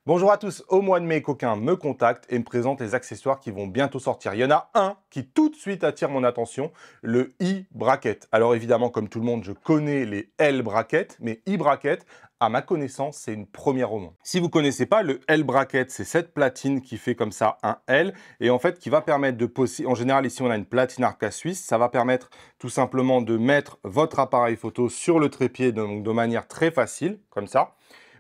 Bonjour à tous, au mois de mai, Coquin me contacte et me présente les accessoires qui vont bientôt sortir. Il y en a un qui tout de suite attire mon attention, le e-bracket. Alors évidemment, comme tout le monde, je connais les L-bracket, mais e-bracket, à ma connaissance, c'est une première au monde. Si vous ne connaissez pas, le L-bracket, c'est cette platine qui fait comme ça un L et en fait qui va permettre de poser, en général ici on a une platine Arca Suisse, ça va permettre tout simplement de mettre votre appareil photo sur le trépied de manière très facile, comme ça.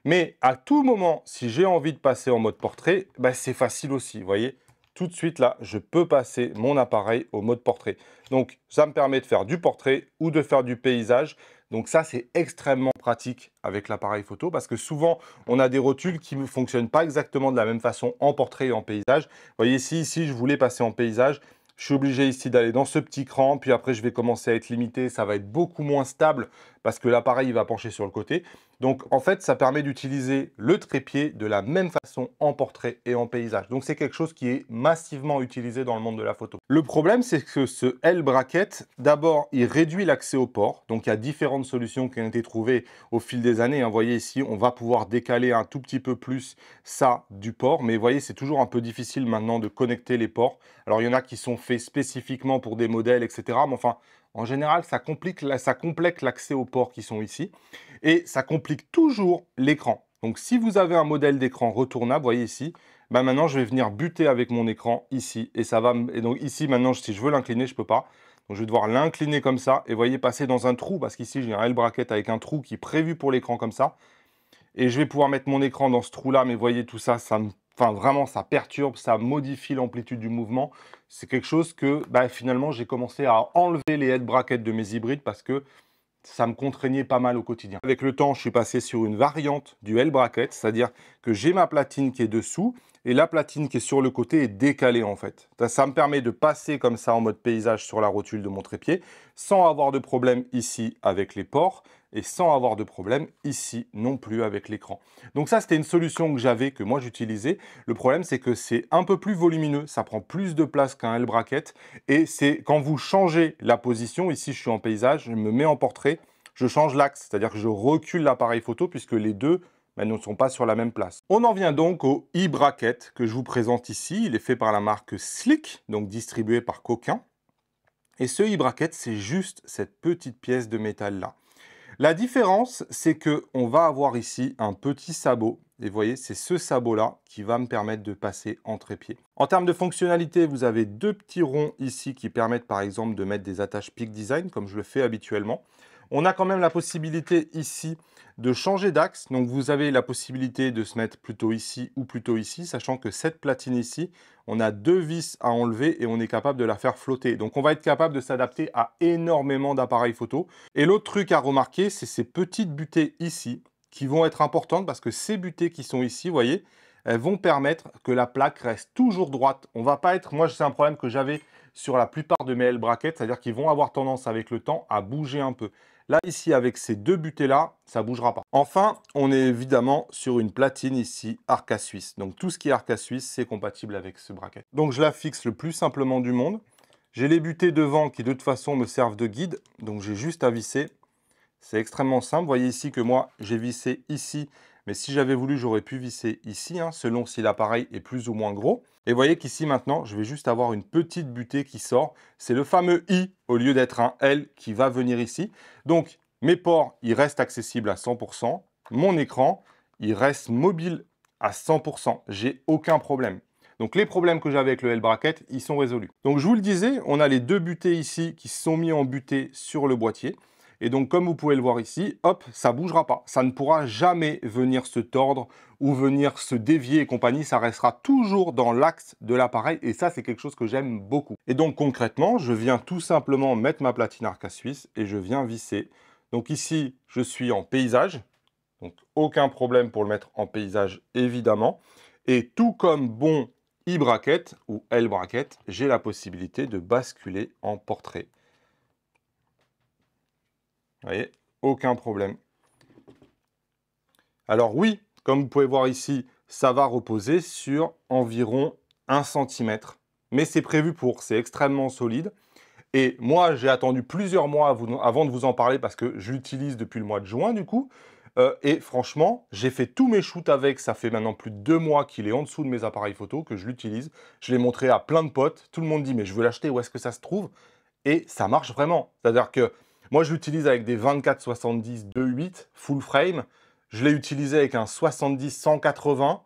Mais à tout moment, si j'ai envie de passer en mode portrait, c'est facile aussi. Vous voyez, tout de suite là, je peux passer mon appareil au mode portrait. Donc, ça me permet de faire du portrait ou de faire du paysage. Donc ça, c'est extrêmement pratique avec l'appareil photo parce que souvent, on a des rotules qui ne fonctionnent pas exactement de la même façon en portrait et en paysage. Vous voyez, ici, je voulais passer en paysage. Je suis obligé ici d'aller dans ce petit cran, puis après je vais commencer à être limité, ça va être beaucoup moins stable parce que l'appareil va pencher sur le côté. Donc en fait, ça permet d'utiliser le trépied de la même façon en portrait et en paysage. Donc c'est quelque chose qui est massivement utilisé dans le monde de la photo. Le problème, c'est que ce L-bracket, d'abord, il réduit l'accès au port. Donc il y a différentes solutions qui ont été trouvées au fil des années. Vous voyez ici, on va pouvoir décaler un tout petit peu plus ça du port. Mais vous voyez, c'est toujours un peu difficile maintenant de connecter les ports. Alors il y en a qui sont faits spécifiquement pour des modèles, etc. Mais enfin, en général, ça complète l'accès aux ports qui sont ici. Et ça complique toujours l'écran. Donc si vous avez un modèle d'écran retournable, vous voyez ici, maintenant je vais venir buter avec mon écran ici. Et donc ici, maintenant, si je veux l'incliner, je ne peux pas. Donc je vais devoir l'incliner comme ça. Et vous voyez, passer dans un trou, parce qu'ici j'ai un L-bracket avec un trou qui est prévu pour l'écran comme ça. Et je vais pouvoir mettre mon écran dans ce trou-là, mais vous voyez tout ça, vraiment, ça perturbe, ça modifie l'amplitude du mouvement. C'est quelque chose que finalement, j'ai commencé à enlever les head brackets de mes hybrides parce que ça me contraignait pas mal au quotidien. Avec le temps, je suis passé sur une variante du L-bracket, c'est-à-dire que j'ai ma platine qui est dessous et la platine qui est sur le côté est décalée en fait. Ça me permet de passer comme ça en mode paysage sur la rotule de mon trépied sans avoir de problème ici avec les ports et sans avoir de problème ici non plus avec l'écran. Donc ça, c'était une solution que j'avais, que moi j'utilisais. Le problème, c'est que c'est un peu plus volumineux, ça prend plus de place qu'un L-bracket et c'est quand vous changez la position, ici je suis en paysage, je me mets en portrait, je change l'axe, c'est-à-dire que je recule l'appareil photo puisque les deux ne sont pas sur la même place. On en vient donc au e-bracket que je vous présente ici. Il est fait par la marque Slick, donc distribué par Coquin. Et ce e-bracket, c'est juste cette petite pièce de métal là. La différence, c'est qu'on va avoir ici un petit sabot. Et vous voyez, c'est ce sabot-là qui va me permettre de passer en trépied. En termes de fonctionnalité, vous avez deux petits ronds ici qui permettent par exemple de mettre des attaches Peak Design, comme je le fais habituellement. On a quand même la possibilité ici de changer d'axe. Donc vous avez la possibilité de se mettre plutôt ici ou plutôt ici, sachant que cette platine ici, on a deux vis à enlever et on est capable de la faire flotter. Donc on va être capable de s'adapter à énormément d'appareils photo. Et l'autre truc à remarquer, c'est ces petites butées ici qui vont être importantes parce que ces butées qui sont ici, vous voyez, elles vont permettre que la plaque reste toujours droite. On va pas être, moi c'est un problème que j'avais sur la plupart de mes L-brackets, c'est-à-dire qu'ils vont avoir tendance avec le temps à bouger un peu. Là, ici, avec ces deux butées-là, ça ne bougera pas. Enfin, on est évidemment sur une platine ici, Arca Suisse. Donc, tout ce qui est Arca Suisse, c'est compatible avec ce bracket. Donc, je la fixe le plus simplement du monde. J'ai les butées devant qui, de toute façon, me servent de guide. Donc, j'ai juste à visser. C'est extrêmement simple. Vous voyez ici que moi, j'ai vissé ici. Mais si j'avais voulu, j'aurais pu visser ici, selon si l'appareil est plus ou moins gros. Et vous voyez qu'ici, maintenant, je vais juste avoir une petite butée qui sort. C'est le fameux I au lieu d'être un L qui va venir ici. Donc, mes ports, ils restent accessibles à 100%. Mon écran, il reste mobile à 100%. J'ai aucun problème. Donc, les problèmes que j'avais avec le L-bracket, ils sont résolus. Donc, je vous le disais, on a les deux butées ici qui sont mis en butée sur le boîtier. Et donc, comme vous pouvez le voir ici, hop, ça ne bougera pas. Ça ne pourra jamais venir se tordre ou venir se dévier et compagnie. Ça restera toujours dans l'axe de l'appareil. Et ça, c'est quelque chose que j'aime beaucoup. Et donc, concrètement, je viens tout simplement mettre ma platine Arca Suisse et je viens visser. Donc ici, je suis en paysage. Donc, aucun problème pour le mettre en paysage, évidemment. Et tout comme bon e-bracket ou L-bracket, j'ai la possibilité de basculer en portrait. Vous voyez, aucun problème. Alors oui, comme vous pouvez voir ici, ça va reposer sur environ 1 cm. Mais c'est prévu pour, c'est extrêmement solide. Et moi, j'ai attendu plusieurs mois avant de vous en parler parce que je l'utilise depuis le mois de juin du coup. Et franchement, j'ai fait tous mes shoots avec, ça fait maintenant plus de 2 mois qu'il est en dessous de mes appareils photo, que je l'utilise. Je l'ai montré à plein de potes, tout le monde dit: «Mais je veux l'acheter, où est-ce que ça se trouve?» Et ça marche vraiment. C'est-à-dire que moi, je l'utilise avec des 24-70 2.8 full frame. Je l'ai utilisé avec un 70-180.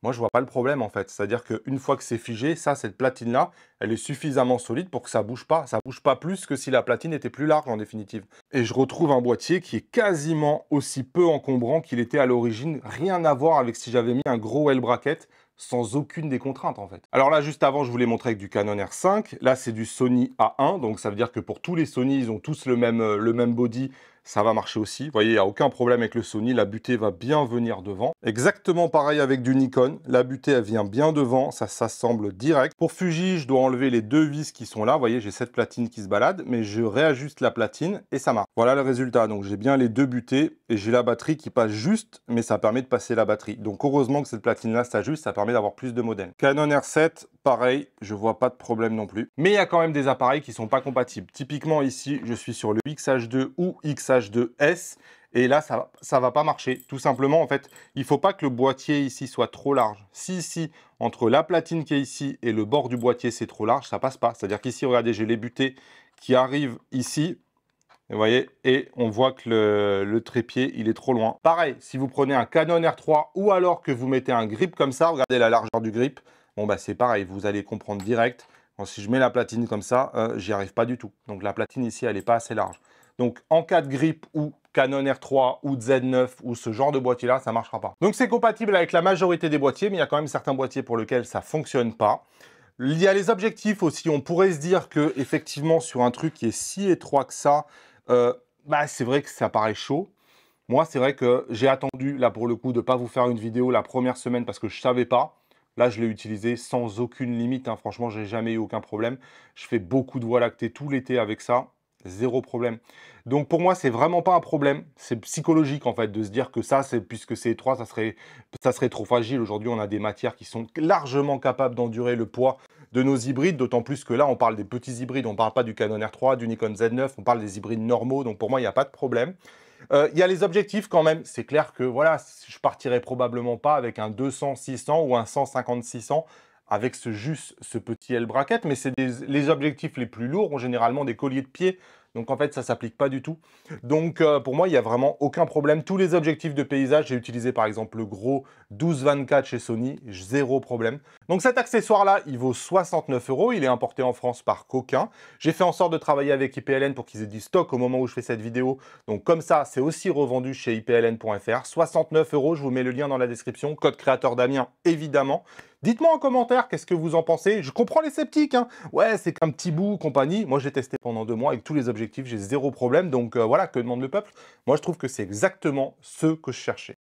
Moi, je vois pas le problème en fait. C'est-à-dire qu'une fois que c'est figé, ça, cette platine-là, elle est suffisamment solide pour que ça bouge pas. Ça bouge pas plus que si la platine était plus large en définitive. Et je retrouve un boîtier qui est quasiment aussi peu encombrant qu'il était à l'origine. Rien à voir avec si j'avais mis un gros L bracket sans aucune des contraintes en fait. Alors là, juste avant, je vous l'ai montré avec du Canon R5. Là, c'est du Sony A1. Donc ça veut dire que pour tous les Sony, ils ont tous le même body. Ça va marcher aussi. Vous voyez, il n'y a aucun problème avec le Sony. La butée va bien venir devant. Exactement pareil avec du Nikon. La butée, elle vient bien devant. Ça s'assemble direct. Pour Fuji, je dois enlever les 2 vis qui sont là. Vous voyez, j'ai cette platine qui se balade, mais je réajuste la platine et ça marche. Voilà le résultat. Donc, j'ai bien les 2 butées et j'ai la batterie qui passe juste, mais ça permet de passer la batterie. Donc, heureusement que cette platine-là s'ajuste. Ça permet d'avoir plus de modèles. Canon R7, pareil, je vois pas de problème non plus. Mais il y a quand même des appareils qui sont pas compatibles. Typiquement, ici, je suis sur le XH2 ou XH2S. Et là, ça va pas marcher. Tout simplement, en fait, il faut pas que le boîtier ici soit trop large. Si ici, entre la platine qui est ici et le bord du boîtier, c'est trop large, ça passe pas. C'est-à-dire qu'ici, regardez, j'ai les butées qui arrivent ici. Vous voyez, et on voit que le trépied, il est trop loin. Pareil, si vous prenez un Canon R3 ou alors que vous mettez un grip comme ça, regardez la largeur du grip. Bon, bah c'est pareil, vous allez comprendre direct. Bon, si je mets la platine comme ça, j'y arrive pas du tout. Donc la platine ici, elle n'est pas assez large. Donc en cas de grip ou Canon R3 ou Z9 ou ce genre de boîtier-là, ça ne marchera pas. Donc c'est compatible avec la majorité des boîtiers, mais il y a quand même certains boîtiers pour lesquels ça ne fonctionne pas. Il y a les objectifs aussi. On pourrait se dire que effectivement sur un truc qui est si étroit que ça, bah, c'est vrai que ça paraît chaud. Moi, c'est vrai que j'ai attendu, là, pour le coup, de ne pas vous faire une vidéo la première semaine parce que je ne savais pas. Là, je l'ai utilisé sans aucune limite, hein. Franchement, j'ai jamais eu aucun problème. Je fais beaucoup de voies lactées tout l'été avec ça. Zéro problème. Donc, pour moi, c'est vraiment pas un problème. C'est psychologique, en fait, de se dire que ça, puisque c'est étroit, ça serait trop fragile. Aujourd'hui, on a des matières qui sont largement capables d'endurer le poids de nos hybrides, d'autant plus que là, on parle des petits hybrides. On ne parle pas du Canon R3, du Nikon Z9, on parle des hybrides normaux. Donc, pour moi, il n'y a pas de problème. Il y a les objectifs quand même. C'est clair que voilà, je partirai probablement pas avec un 200-600 ou un 150-600 avec juste ce petit L bracket, mais c'est les objectifs les plus lourds ont généralement des colliers de pied. Donc en fait, ça ne s'applique pas du tout. Donc pour moi, il n'y a vraiment aucun problème. Tous les objectifs de paysage, j'ai utilisé par exemple le gros 12-24 chez Sony, zéro problème. Donc cet accessoire-là, il vaut 69 €. Il est importé en France par Coquin. J'ai fait en sorte de travailler avec IPLN pour qu'ils aient du stock au moment où je fais cette vidéo. Donc comme ça, c'est aussi revendu chez ipln.fr. 69 €, je vous mets le lien dans la description. Code créateur Damien, évidemment. Dites-moi en commentaire qu'est-ce que vous en pensez. Je comprends les sceptiques, hein. Ouais, c'est qu'un petit bout, compagnie. Moi, j'ai testé pendant 2 mois avec tous les objectifs. J'ai zéro problème. Donc voilà, que demande le peuple? Moi, je trouve que c'est exactement ce que je cherchais.